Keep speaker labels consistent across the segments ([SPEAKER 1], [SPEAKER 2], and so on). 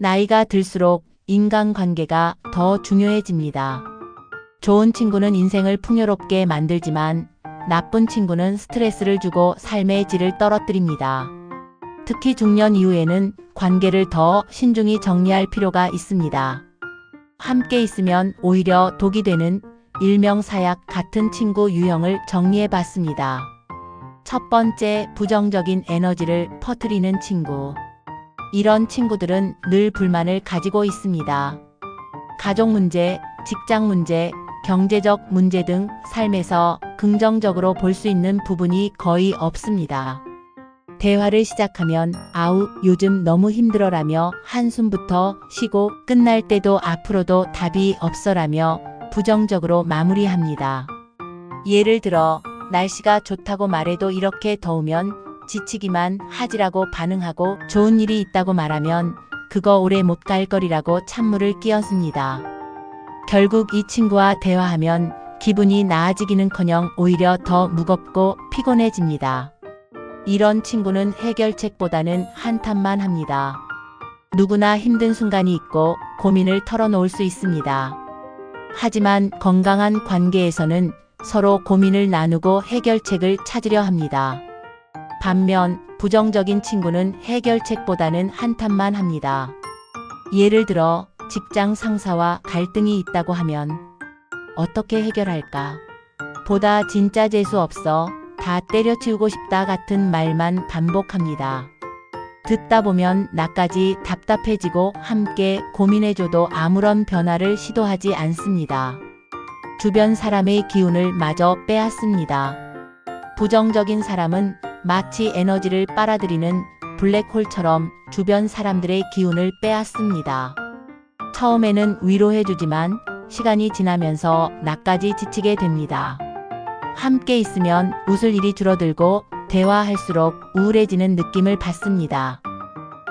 [SPEAKER 1] 나이가 들수록 인간관계가 더 중요해집니다. 좋은 친구는 인생을 풍요롭게 만들지만 나쁜 친구는 스트레스를 주고 삶의 질을 떨어뜨립니다. 특히 중년 이후에는 관계를 더 신중히 정리할 필요가 있습니다. 함께 있으면 오히려 독이 되는 일명 사약 같은 친구 유형을 정리해 봤습니다. 첫 번째, 부정적인 에너지를 퍼뜨리는 친구. 이런 친구들은 늘 불만을 가지고 있습니다. 가족 문제, 직장 문제, 경제적 문제 등 삶에서 긍정적으로 볼 수 있는 부분이 거의 없습니다. 대화를 시작하면 아우, 요즘 너무 힘들어라며 한숨부터 쉬고 끝날 때도 앞으로도 답이 없어라며 부정적으로 마무리합니다. 예를 들어 날씨가 좋다고 말해도 이렇게 더우면 지치기만 하지라고 반응하고 좋은 일이 있다고 말하면 그거 오래 못 갈 거리라고 찬물을 끼얹습니다. 결국 이 친구와 대화하면 기분이 나아지기는커녕 오히려 더 무겁고 피곤해집니다. 이런 친구는 해결책보다는 한탄만 합니다. 누구나 힘든 순간이 있고 고민을 털어놓을 수 있습니다. 하지만 건강한 관계에서는 서로 고민을 나누고 해결책을 찾으려 합니다. 반면 부정적인 친구는 해결책보다는 한탄만 합니다. 예를 들어 직장 상사와 갈등이 있다고 하면 어떻게 해결할까? 보다 진짜 재수 없어. 다 때려치우고 싶다 같은 말만 반복합니다. 듣다 보면 나까지 답답해지고 함께 고민해줘도 아무런 변화를 시도하지 않습니다. 주변 사람의 기운을 마저 빼앗습니다. 부정적인 사람은 마치 에너지를 빨아들이는 블랙홀처럼 주변 사람들의 기운을 빼앗습니다. 처음에는 위로해주지만 시간이 지나면서 나까지 지치게 됩니다. 함께 있으면 웃을 일이 줄어들고 대화할수록 우울해지는 느낌을 받습니다.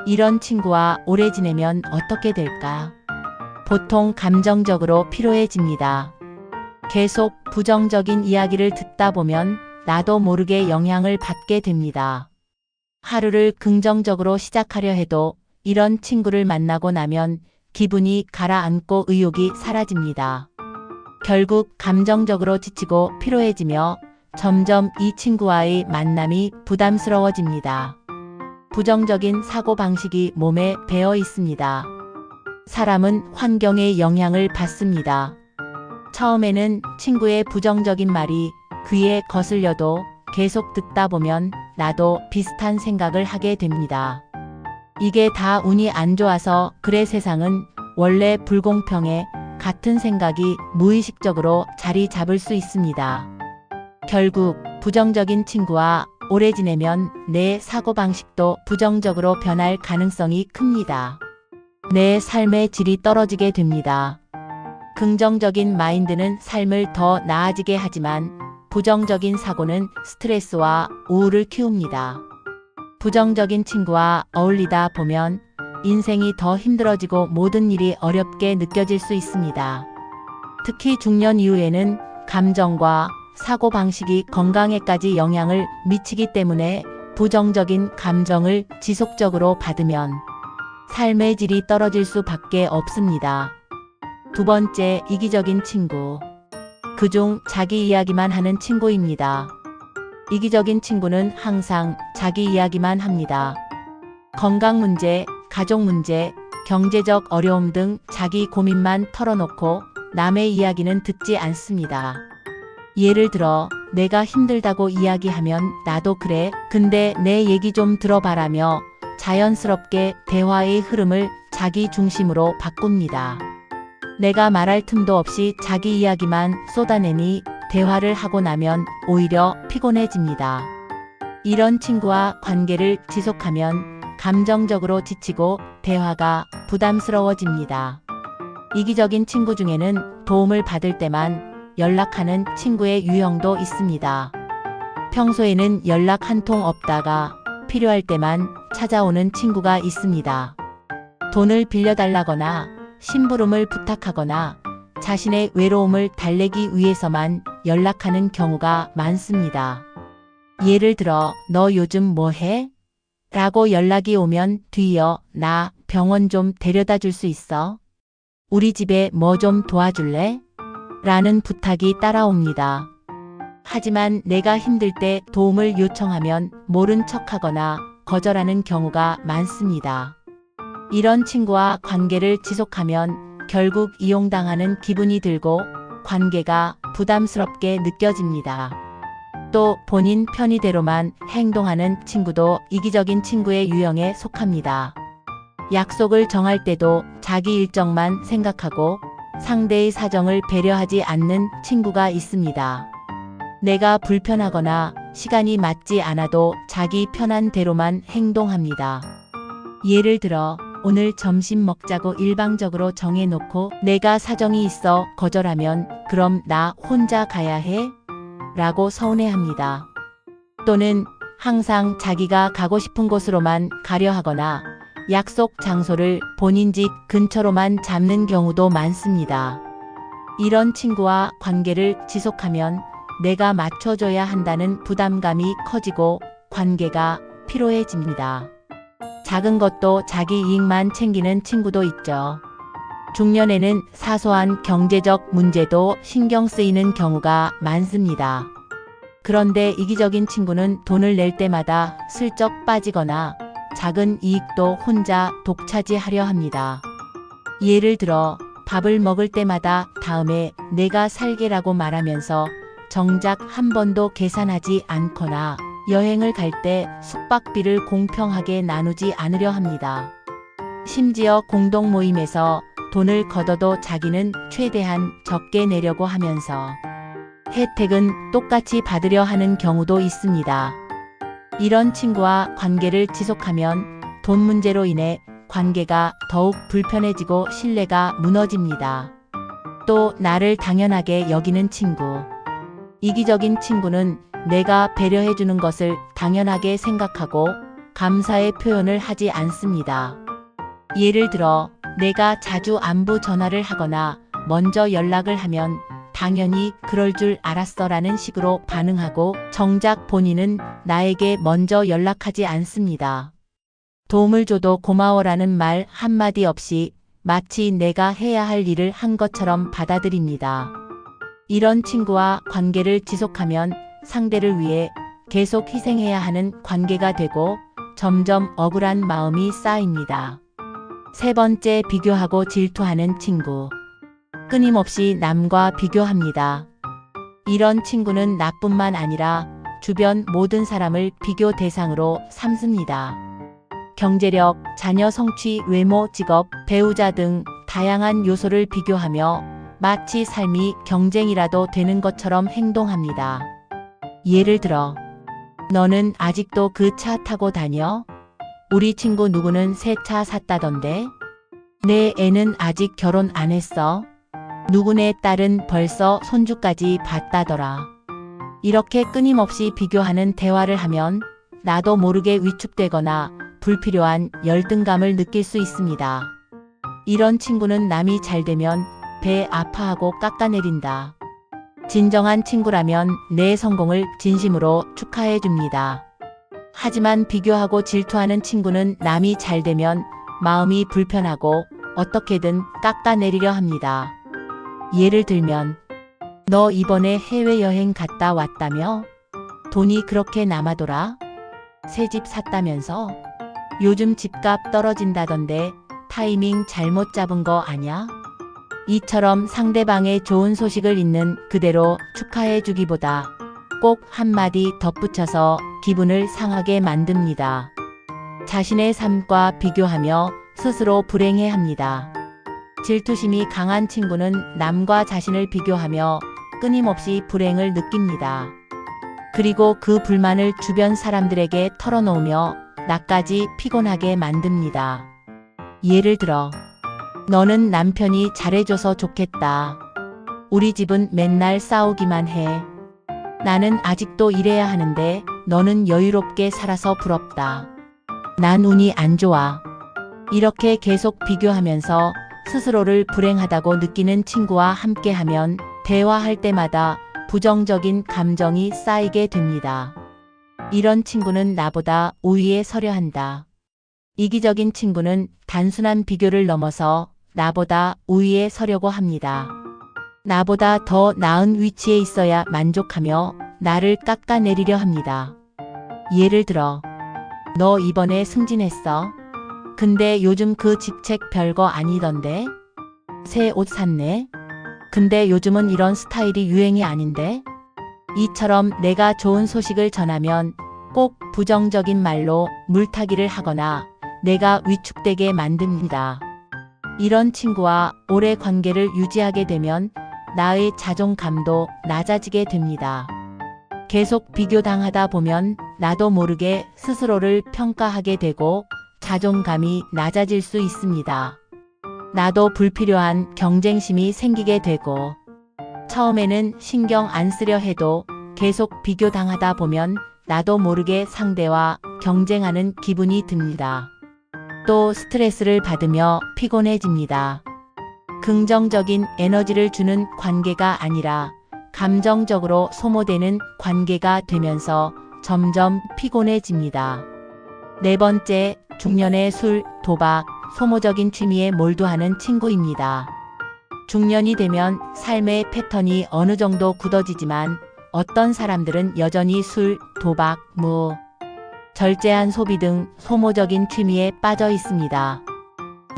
[SPEAKER 1] 이런 친구와 오래 지내면 어떻게 될까? 보통 감정적으로 피로해집니다. 계속 부정적인 이야기를 듣다 보면 나도 모르게 영향을 받게 됩니다. 하루를 긍정적으로 시작하려 해도 이런 친구를 만나고 나면 기분이 가라앉고 의욕이 사라집니다. 결국 감정적으로 지치고 피로해지며 점점 이 친구와의 만남이 부담스러워집니다. 부정적인 사고방식이 몸에 배어 있습니다. 사람은 환경의 영향을 받습니다. 처음에는 친구의 부정적인 말이 귀에 거슬려도 계속 듣다 보면 나도 비슷한 생각을 하게 됩니다. 이게 다 운이 안 좋아서 그래. 세상은 원래 불공평해. 같은 생각이 무의식적으로 자리 잡을 수 있습니다. 결국 부정적인 친구와 오래 지내면 내 사고방식도 부정적으로 변할 가능성이 큽니다. 내 삶의 질이 떨어지게 됩니다. 긍정적인 마인드는 삶을 더 나아지게 하지만 부정적인 사고는 스트레스와 우울을 키웁니다. 부정적인 친구와 어울리다 보면 인생이 더 힘들어지고 모든 일이 어렵게 느껴질 수 있습니다. 특히 중년 이후에는 감정과 사고방식이 건강에까지 영향을 미치기 때문에 부정적인 감정을 지속적으로 받으면 삶의 질이 떨어질 수밖에 없습니다. 두 번째, 이기적인 친구. 그중 자기 이야기만 하는 친구입니다. 이기적인 친구는 항상 자기 이야기만 합니다. 건강 문제, 가족 문제, 경제적 어려움 등 자기 고민만 털어놓고 남의 이야기는 듣지 않습니다. 예를 들어 내가 힘들다고 이야기하면 나도 그래, 근데 내 얘기 좀 들어봐라며 자연스럽게 대화의 흐름을 자기 중심으로 바꿉니다. 내가 말할 틈도 없이 자기 이야기만 쏟아내니 대화를 하고 나면 오히려 피곤해집니다. 이런 친구와 관계를 지속하면 감정적으로 지치고 대화가 부담스러워집니다. 이기적인 친구 중에는 도움을 받을 때만 연락하는 친구의 유형도 있습니다. 평소에는 연락 한 통 없다가 필요할 때만 찾아오는 친구가 있습니다. 돈을 빌려달라거나 심부름을 부탁하거나 자신의 외로움을 달래기 위해서만 연락하는 경우가 많습니다. 예를 들어 너 요즘 뭐 해? 라고 연락이 오면 뒤이어 나 병원 좀 데려다 줄 수 있어? 우리 집에 뭐 좀 도와줄래? 라는 부탁이 따라옵니다. 하지만 내가 힘들 때 도움을 요청하면 모른 척하거나 거절하는 경우가 많습니다. 이런 친구와 관계를 지속하면 결국 이용당하는 기분이 들고 관계가 부담스럽게 느껴집니다. 또 본인 편의대로만 행동하는 친구도 이기적인 친구의 유형에 속합니다. 약속을 정할 때도 자기 일정만 생각하고 상대의 사정을 배려하지 않는 친구가 있습니다. 내가 불편하거나 시간이 맞지 않아도 자기 편한 대로만 행동합니다. 예를 들어 오늘 점심 먹자고 일방적으로 정해놓고 내가 사정이 있어 거절하면 그럼 나 혼자 가야 해? 라고 서운해합니다. 또는 항상 자기가 가고 싶은 곳으로만 가려 하거나 약속 장소를 본인 집 근처로만 잡는 경우도 많습니다. 이런 친구와 관계를 지속하면 내가 맞춰줘야 한다는 부담감이 커지고 관계가 피로해집니다. 작은 것도 자기 이익만 챙기는 친구도 있죠. 중년에는 사소한 경제적 문제도 신경 쓰이는 경우가 많습니다. 그런데 이기적인 친구는 돈을 낼 때마다 슬쩍 빠지거나 작은 이익도 혼자 독차지하려 합니다. 예를 들어 밥을 먹을 때마다 다음에 내가 살게라고 말하면서 정작 한 번도 계산하지 않거나 여행을 갈 때 숙박비를 공평하게 나누지 않으려 합니다. 심지어 공동 모임에서 돈을 걷어도 자기는 최대한 적게 내려고 하면서 혜택은 똑같이 받으려 하는 경우도 있습니다. 이런 친구와 관계를 지속하면 돈 문제로 인해 관계가 더욱 불편해지고 신뢰가 무너집니다. 또 나를 당연하게 여기는 친구. 이기적인 친구는 내가 배려해주는 것을 당연하게 생각하고 감사의 표현을 하지 않습니다. 예를 들어 내가 자주 안부 전화를 하거나 먼저 연락을 하면 당연히 그럴 줄 알았어라는 식으로 반응하고 정작 본인은 나에게 먼저 연락하지 않습니다. 도움을 줘도 고마워라는 말 한마디 없이 마치 내가 해야 할 일을 한 것처럼 받아들입니다. 이런 친구와 관계를 지속하면 상대를 위해 계속 희생해야 하는 관계가 되고 점점 억울한 마음이 쌓입니다. 세 번째, 비교하고 질투하는 친구. 끊임없이 남과 비교합니다. 이런 친구는 나뿐만 아니라 주변 모든 사람을 비교 대상으로 삼습니다. 경제력, 자녀 성취, 외모, 직업, 배우자 등 다양한 요소를 비교하며 마치 삶이 경쟁이라도 되는 것처럼 행동합니다. 예를 들어, 너는 아직도 그 차 타고 다녀? 우리 친구 누구는 새 차 샀다던데? 내 애는 아직 결혼 안 했어? 누구네 딸은 벌써 손주까지 봤다더라. 이렇게 끊임없이 비교하는 대화를 하면 나도 모르게 위축되거나 불필요한 열등감을 느낄 수 있습니다. 이런 친구는 남이 잘 되면 배 아파하고 깎아내린다. 진정한 친구라면 내 성공을 진심으로 축하해 줍니다. 하지만 비교하고 질투하는 친구는 남이 잘 되면 마음이 불편하고 어떻게든 깎아내리려 합니다. 예를 들면, 너 이번에 해외여행 갔다 왔다며? 돈이 그렇게 남아돌아? 새 집 샀다면서? 요즘 집값 떨어진다던데 타이밍 잘못 잡은 거 아냐? 이처럼 상대방의 좋은 소식을 있는 그대로 축하해 주기보다 꼭 한마디 덧붙여서 기분을 상하게 만듭니다. 자신의 삶과 비교하며 스스로 불행해합니다. 질투심이 강한 친구는 남과 자신을 비교하며 끊임없이 불행을 느낍니다. 그리고 그 불만을 주변 사람들에게 털어놓으며 나까지 피곤하게 만듭니다. 예를 들어, 너는 남편이 잘해줘서 좋겠다. 우리 집은 맨날 싸우기만 해. 나는 아직도 일해야 하는데 너는 여유롭게 살아서 부럽다. 난 운이 안 좋아. 이렇게 계속 비교하면서 스스로를 불행하다고 느끼는 친구와 함께하면 대화할 때마다 부정적인 감정이 쌓이게 됩니다. 이런 친구는 나보다 우위에 서려 한다. 이기적인 친구는 단순한 비교를 넘어서 나보다 우위에 서려고 합니다. 나보다 더 나은 위치에 있어야 만족하며 나를 깎아내리려 합니다. 예를 들어, 너 이번에 승진했어? 근데 요즘 그 직책 별거 아니던데? 새 옷 샀네? 근데 요즘은 이런 스타일이 유행이 아닌데? 이처럼 내가 좋은 소식을 전하면 꼭 부정적인 말로 물타기를 하거나 내가 위축되게 만듭니다. 이런 친구와 오래 관계를 유지하게 되면 나의 자존감도 낮아지게 됩니다. 계속 비교당하다 보면 나도 모르게 스스로를 평가하게 되고 자존감이 낮아질 수 있습니다. 나도 불필요한 경쟁심이 생기게 되고, 처음에는 신경 안 쓰려 해도 계속 비교당하다 보면 나도 모르게 상대와 경쟁하는 기분이 듭니다. 또 스트레스를 받으며 피곤해집니다. 긍정적인 에너지를 주는 관계가 아니라 감정적으로 소모되는 관계가 되면서 점점 피곤해집니다. 네 번째, 중년의 술, 도박, 소모적인 취미에 몰두하는 친구입니다. 중년이 되면 삶의 패턴이 어느 정도 굳어지지만 어떤 사람들은 여전히 술, 도박, 절제한 소비 등 소모적인 취미에 빠져 있습니다.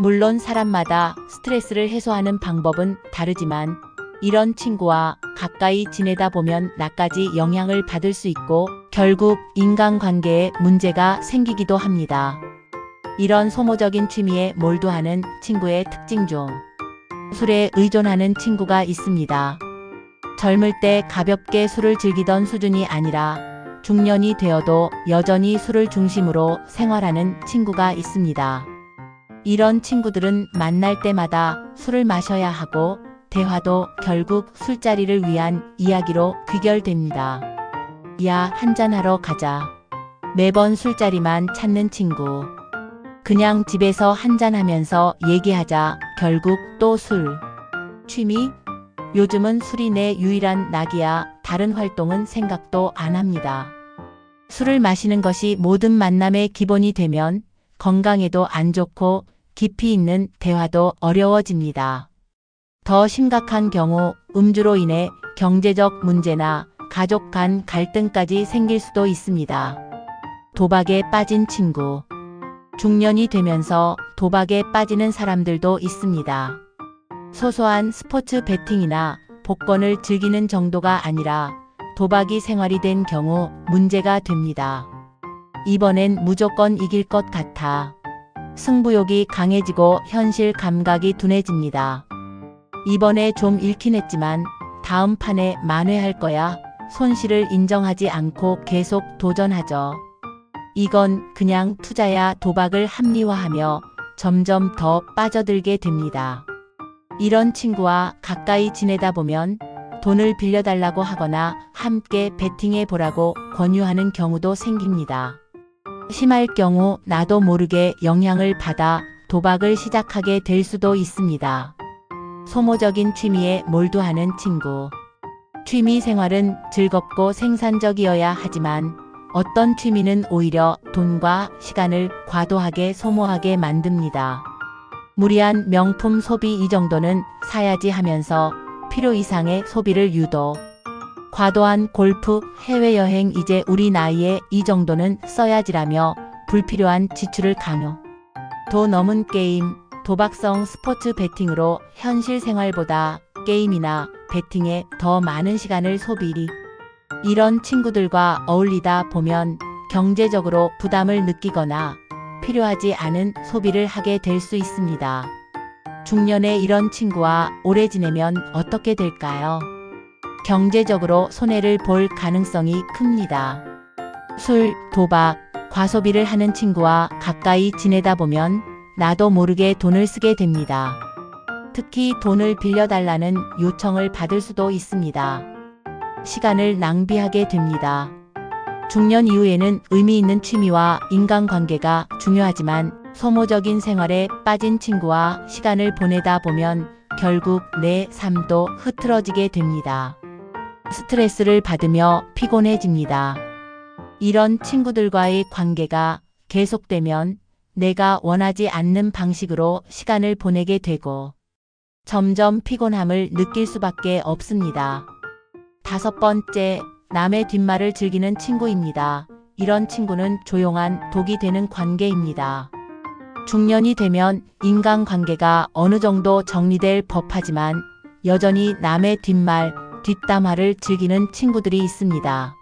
[SPEAKER 1] 물론 사람마다 스트레스를 해소하는 방법은 다르지만 이런 친구와 가까이 지내다 보면 나까지 영향을 받을 수 있고 결국 인간관계에 문제가 생기기도 합니다. 이런 소모적인 취미에 몰두하는 친구의 특징 중 술에 의존하는 친구가 있습니다. 젊을 때 가볍게 술을 즐기던 수준이 아니라 중년이 되어도 여전히 술을 중심으로 생활하는 친구가 있습니다. 이런 친구들은 만날 때마다 술을 마셔야 하고 대화도 결국 술자리를 위한 이야기로 귀결됩니다. 야, 한잔하러 가자. 매번 술자리만 찾는 친구. 그냥 집에서 한잔하면서 얘기하자. 결국 또 술. 취미? 요즘은 술이 내 유일한 낙이야. 다른 활동은 생각도 안 합니다. 술을 마시는 것이 모든 만남의 기본이 되면 건강에도 안 좋고 깊이 있는 대화도 어려워집니다. 더 심각한 경우 음주로 인해 경제적 문제나 가족 간 갈등까지 생길 수도 있습니다. 도박에 빠진 친구. 중년이 되면서 도박에 빠지는 사람들도 있습니다. 소소한 스포츠 베팅이나 복권을 즐기는 정도가 아니라 도박이 생활이 된 경우 문제가 됩니다. 이번엔 무조건 이길 것 같아. 승부욕이 강해지고 현실 감각이 둔해집니다. 이번에 좀 잃긴 했지만 다음 판에 만회할 거야. 손실을 인정하지 않고 계속 도전하죠. 이건 그냥 투자야. 도박을 합리화하며 점점 더 빠져들게 됩니다. 이런 친구와 가까이 지내다 보면 돈을 빌려달라고 하거나 함께 베팅해 보라고 권유하는 경우도 생깁니다. 심할 경우 나도 모르게 영향을 받아 도박을 시작하게 될 수도 있습니다. 소모적인 취미에 몰두하는 친구. 취미 생활은 즐겁고 생산적이어야 하지만 어떤 취미는 오히려 돈과 시간을 과도하게 소모하게 만듭니다. 무리한 명품 소비 이 정도는 사야지 하면서 필요 이상의 소비를 유도. 과도한 골프, 해외여행 이제 우리 나이에 이 정도는 써야지라며 불필요한 지출을 강요. 도 넘은 게임, 도박성 스포츠 베팅으로 현실 생활보다 게임이나 베팅에 더 많은 시간을 소비리. 이런 친구들과 어울리다 보면 경제적으로 부담을 느끼거나 필요하지 않은 소비를 하게 될 수 있습니다. 중년에 이런 친구와 오래 지내면 어떻게 될까요? 경제적으로 손해를 볼 가능성이 큽니다. 술, 도박, 과소비를 하는 친구와 가까이 지내다 보면 나도 모르게 돈을 쓰게 됩니다. 특히 돈을 빌려달라는 요청을 받을 수도 있습니다. 시간을 낭비하게 됩니다. 중년 이후에는 의미 있는 취미와 인간관계가 중요하지만 소모적인 생활에 빠진 친구와 시간을 보내다 보면 결국 내 삶도 흐트러지게 됩니다. 스트레스를 받으며 피곤해집니다. 이런 친구들과의 관계가 계속되면 내가 원하지 않는 방식으로 시간을 보내게 되고 점점 피곤함을 느낄 수밖에 없습니다. 5번째, 남의 뒷말을 즐기는 친구입니다. 이런 친구는 조용한 독이 되는 관계입니다. 중년이 되면 인간관계가 어느 정도 정리될 법하지만 여전히 남의 뒷말, 뒷담화를 즐기는 친구들이 있습니다.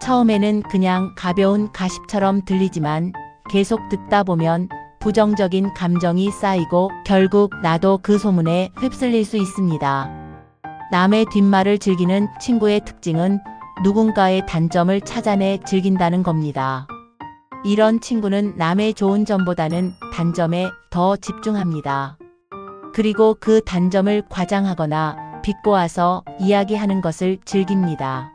[SPEAKER 1] 처음에는 그냥 가벼운 가십처럼 들리지만 계속 듣다 보면 부정적인 감정이 쌓이고 결국 나도 그 소문에 휩쓸릴 수 있습니다. 남의 뒷말을 즐기는 친구의 특징은 누군가의 단점을 찾아내 즐긴다는 겁니다. 이런 친구는 남의 좋은 점보다는 단점에 더 집중합니다. 그리고 그 단점을 과장하거나 비꼬아서 이야기하는 것을 즐깁니다.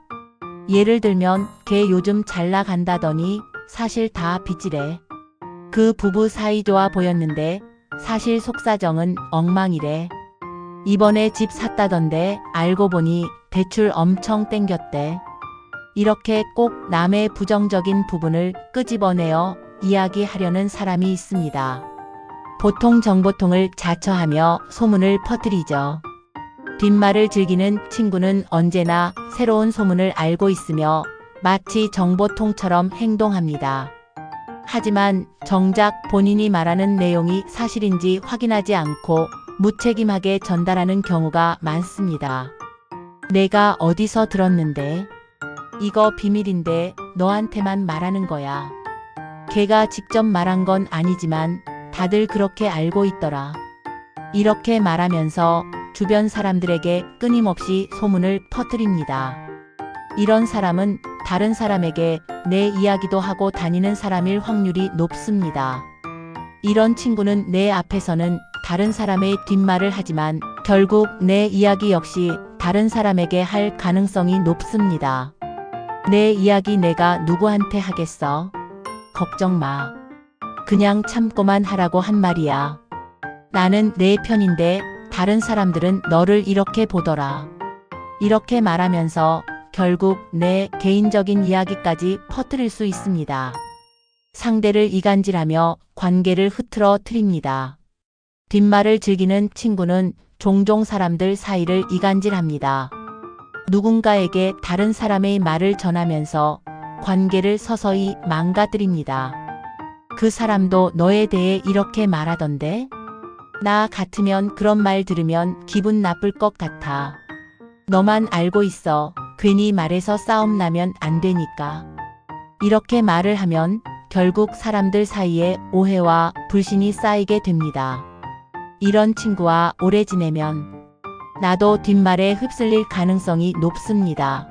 [SPEAKER 1] 예를 들면 걔 요즘 잘 나간다더니 사실 다 빚이래. 그 부부 사이 좋아 보였는데 사실 속사정은 엉망이래. 이번에 집 샀다던데 알고 보니 대출 엄청 땡겼대. 이렇게 꼭 남의 부정적인 부분을 끄집어내어 이야기하려는 사람이 있습니다. 보통 정보통을 자처하며 소문을 퍼뜨리죠. 뒷말을 즐기는 친구는 언제나 새로운 소문을 알고 있으며 마치 정보통처럼 행동합니다. 하지만 정작 본인이 말하는 내용이 사실인지 확인하지 않고 무책임하게 전달하는 경우가 많습니다. 내가 어디서 들었는데? 이거 비밀인데 너한테만 말하는 거야. 걔가 직접 말한 건 아니지만 다들 그렇게 알고 있더라. 이렇게 말하면서 주변 사람들에게 끊임없이 소문을 퍼뜨립니다. 이런 사람은 다른 사람에게 내 이야기도 하고 다니는 사람일 확률이 높습니다. 이런 친구는 내 앞에서는 다른 사람의 뒷말을 하지만 결국 내 이야기 역시 다른 사람에게 할 가능성이 높습니다. 내 이야기 내가 누구한테 하겠어? 걱정 마. 그냥 참고만 하라고 한 말이야. 나는 내 편인데 다른 사람들은 너를 이렇게 보더라. 이렇게 말하면서 결국 내 개인적인 이야기까지 퍼뜨릴 수 있습니다. 상대를 이간질하며 관계를 흐트러뜨립니다. 뒷말을 즐기는 친구는 종종 사람들 사이를 이간질합니다. 누군가에게 다른 사람의 말을 전하면서 관계를 서서히 망가뜨립니다. 그 사람도 너에 대해 이렇게 말하던데? 나 같으면 그런 말 들으면 기분 나쁠 것 같아. 너만 알고 있어. 괜히 말해서 싸움 나면 안 되니까. 이렇게 말을 하면 결국 사람들 사이에 오해와 불신이 쌓이게 됩니다. 이런 친구와 오래 지내면 나도 뒷말에 휩쓸릴 가능성이 높습니다.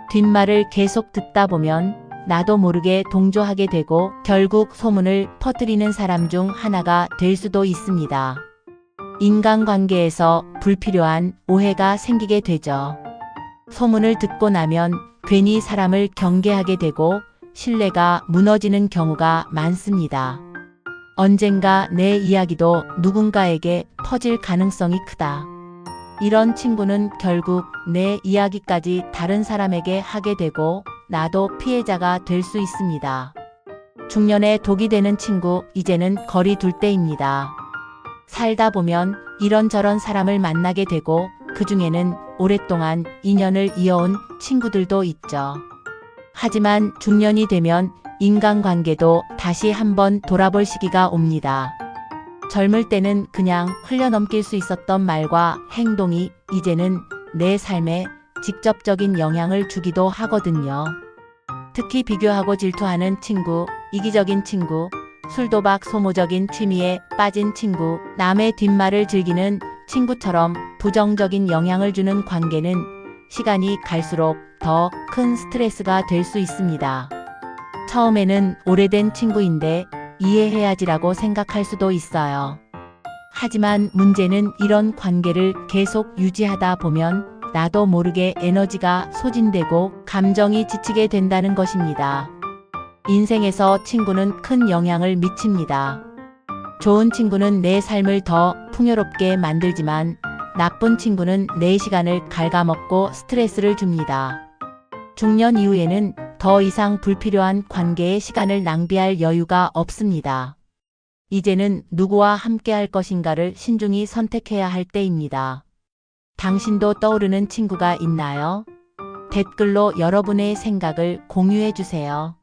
[SPEAKER 1] 뒷말을 계속 듣다 보면 나도 모르게 동조하게 되고 결국 소문을 퍼뜨리는 사람 중 하나가 될 수도 있습니다. 인간관계에서 불필요한 오해가 생기게 되죠. 소문을 듣고 나면 괜히 사람을 경계하게 되고 신뢰가 무너지는 경우가 많습니다. 언젠가 내 이야기도 누군가에게 퍼질 가능성이 크다. 이런 친구는 결국 내 이야기까지 다른 사람에게 하게 되고 나도 피해자가 될 수 있습니다. 중년에 독이 되는 친구, 이제는 거리 둘 때입니다. 살다 보면 이런저런 사람을 만나게 되고 그 중에는 오랫동안 인연을 이어온 친구들도 있죠. 하지만 중년이 되면 인간관계도 다시 한번 돌아볼 시기가 옵니다. 젊을 때는 그냥 흘려넘길 수 있었던 말과 행동이 이제는 내 삶에 직접적인 영향을 주기도 하거든요. 특히 비교하고 질투하는 친구, 이기적인 친구, 술도박 소모적인 취미에 빠진 친구, 남의 뒷말을 즐기는 친구처럼 부정적인 영향을 주는 관계는 시간이 갈수록 더 큰 스트레스가 될 수 있습니다. 처음에는 오래된 친구인데 이해해야지라고 생각할 수도 있어요. 하지만 문제는 이런 관계를 계속 유지하다 보면 나도 모르게 에너지가 소진되고 감정이 지치게 된다는 것입니다. 인생에서 친구는 큰 영향을 미칩니다. 좋은 친구는 내 삶을 더 풍요롭게 만들지만 나쁜 친구는 내 시간을 갉아먹고 스트레스를 줍니다. 중년 이후에는 더 이상 불필요한 관계에 시간을 낭비할 여유가 없습니다. 이제는 누구와 함께 할 것인가를 신중히 선택해야 할 때입니다. 당신도 떠오르는 친구가 있나요? 댓글로 여러분의 생각을 공유해 주세요.